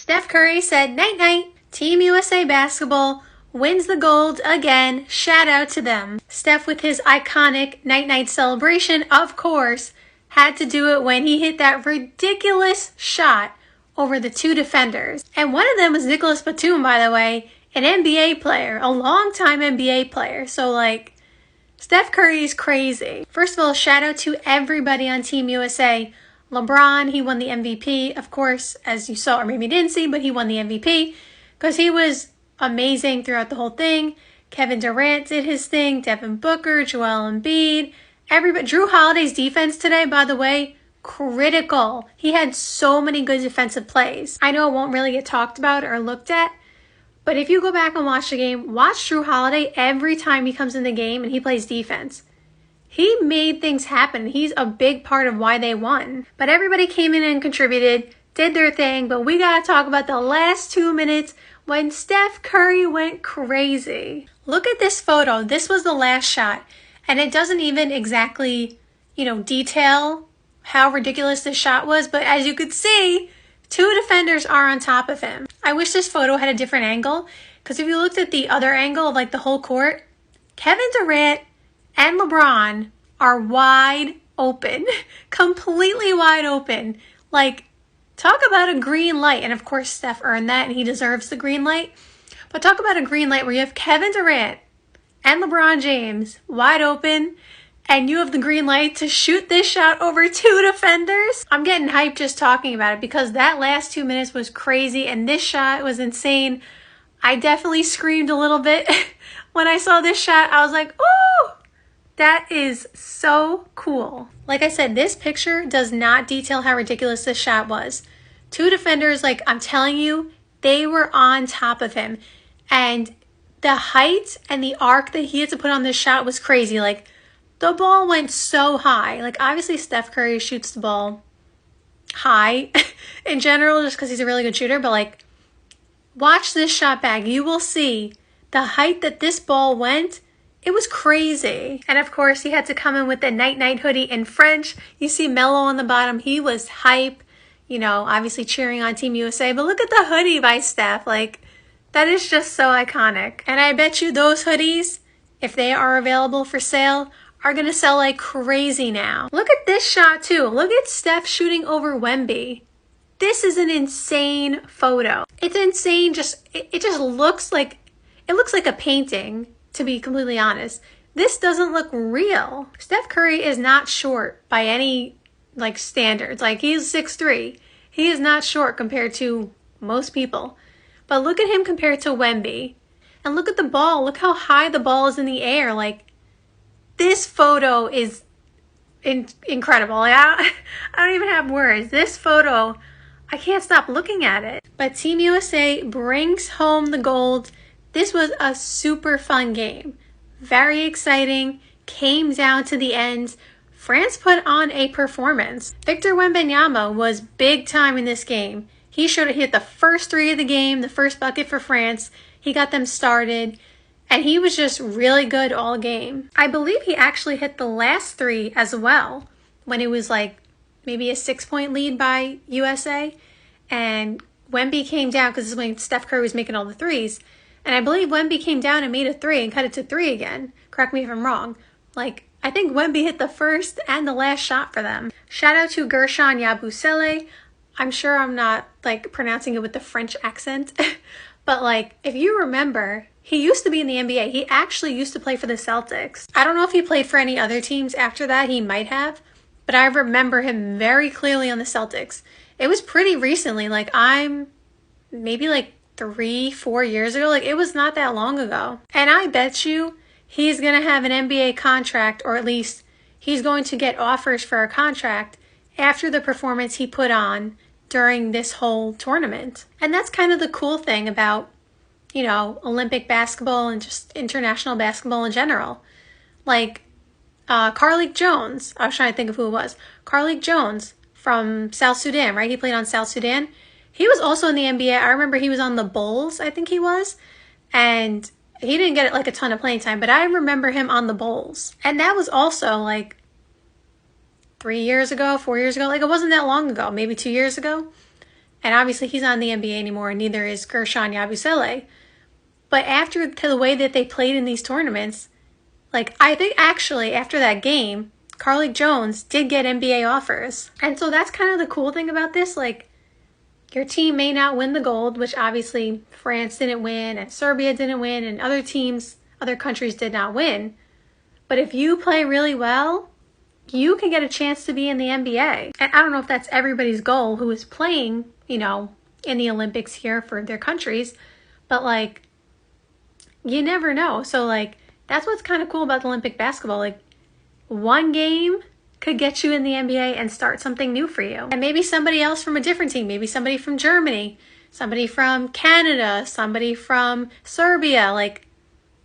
Steph Curry said night-night. Team USA basketball wins the gold again. Shout out to them. Steph, with his iconic night-night celebration, of course, had to do it when he hit that ridiculous shot over the two defenders. And one of them was Nicholas Batum, by the way, an NBA player, a longtime NBA player. So, like, Steph Curry is crazy. First of all, shout out to everybody on Team USA. LeBron, he won the MVP, of course, as you saw, or maybe you didn't see, but he won the MVP because he was amazing throughout the whole thing. Kevin Durant did his thing, Devin Booker, Joel Embiid, everybody. Drew Holiday's defense today, by the way, critical. He had so many good defensive plays. I know it won't really get talked about or looked at, but if you go back and watch the game, watch Drew Holiday every time he comes in the game and he plays defense. He made things happen. He's a big part of why they won. But everybody came in and contributed, did their thing, but we gotta talk about the last 2 minutes when Steph Curry went crazy. Look at this photo. This was the last shot, and it doesn't even exactly, detail how ridiculous this shot was, but as you could see, two defenders are on top of him. I wish this photo had a different angle, because if you looked at the other angle of like the whole court, Kevin Durant and LeBron are wide open, completely wide open. Like, talk about a green light. And of course, Steph earned that and he deserves the green light. But talk about a green light where you have Kevin Durant and LeBron James wide open and you have the green light to shoot this shot over two defenders. I'm getting hyped just talking about it because that last 2 minutes was crazy and this shot was insane. I definitely screamed a little bit when I saw this shot. I was like, oh! That is so cool. Like I said, this picture does not detail how ridiculous this shot was. Two defenders, like I'm telling you, they were on top of him. And the height and the arc that he had to put on this shot was crazy. Like the ball went so high. Like obviously Steph Curry shoots the ball high in general just because he's a really good shooter. But like watch this shot back. You will see the height that this ball went. It was crazy. And of course, he had to come in with the night-night hoodie in French. You see Melo on the bottom. He was hype, obviously cheering on Team USA. But look at the hoodie by Steph. Like, that is just so iconic. And I bet you those hoodies, if they are available for sale, are going to sell like crazy now. Look at this shot too. Look at Steph shooting over Wemby. This is an insane photo. It's insane. It just looks like, a painting. To be completely honest, this doesn't look real. Steph Curry is not short by any standards. Like he's 6'3". He is not short compared to most people. But look at him compared to Wemby. And look at the ball. Look how high the ball is in the air. Like this photo is incredible. I don't even have words. This photo, I can't stop looking at it. But Team USA brings home the gold. This was a super fun game. Very exciting. Came down to the end. France put on a performance. Victor Wembanyama was big time in this game. He hit the first three of the game, the first bucket for France. He got them started. And he was just really good all game. I believe he actually hit the last three as well. When it was maybe a 6-point lead by USA. And Wemby came down because this is when Steph Curry was making all the threes. And I believe Wemby came down and made a three and cut it to 3 again. Correct me if I'm wrong. I think Wemby hit the first and the last shot for them. Shout out to Gershon Yabusele. I'm sure I'm not pronouncing it with the French accent. But if you remember, he used to be in the NBA. He actually used to play for the Celtics. I don't know if he played for any other teams after that. He might have. But I remember him very clearly on the Celtics. It was pretty recently. I'm maybe 3-4 years ago. It was not that long ago. And I bet you he's going to have an NBA contract, or at least he's going to get offers for a contract after the performance he put on during this whole tournament. And that's kind of the cool thing about, Olympic basketball and just international basketball in general. Carlik Jones, I was trying to think of who it was. Carlik Jones from South Sudan, right? He played on South Sudan. He was also in the NBA. I remember he was on the Bulls, I think he was. And he didn't get a ton of playing time, but I remember him on the Bulls. And that was also 3 years ago, 4 years ago. It wasn't that long ago, maybe 2 years ago. And obviously he's not in the NBA anymore, and neither is Gershon Yabusele. But after the way that they played in these tournaments, like, I think actually after that game, Carlik Jones did get NBA offers. And so that's kind of the cool thing about this. Like, your team may not win the gold, which obviously France didn't win and Serbia didn't win and other teams, other countries did not win. But if you play really well, you can get a chance to be in the NBA. And I don't know if that's everybody's goal who is playing, you know, in the Olympics here for their countries, but like, you never know. So like, that's what's kind of cool about the Olympic basketball. Like, one game could get you in the NBA and start something new for you. And maybe somebody else from a different team, maybe somebody from Germany, somebody from Canada, somebody from Serbia. Like,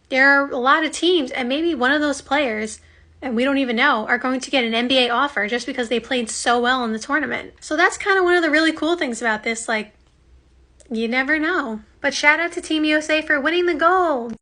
there are a lot of teams, and maybe one of those players, and we don't even know, are going to get an NBA offer just because they played so well in the tournament. So that's kind of one of the really cool things about this. Like, you never know. But shout out to Team USA for winning the gold.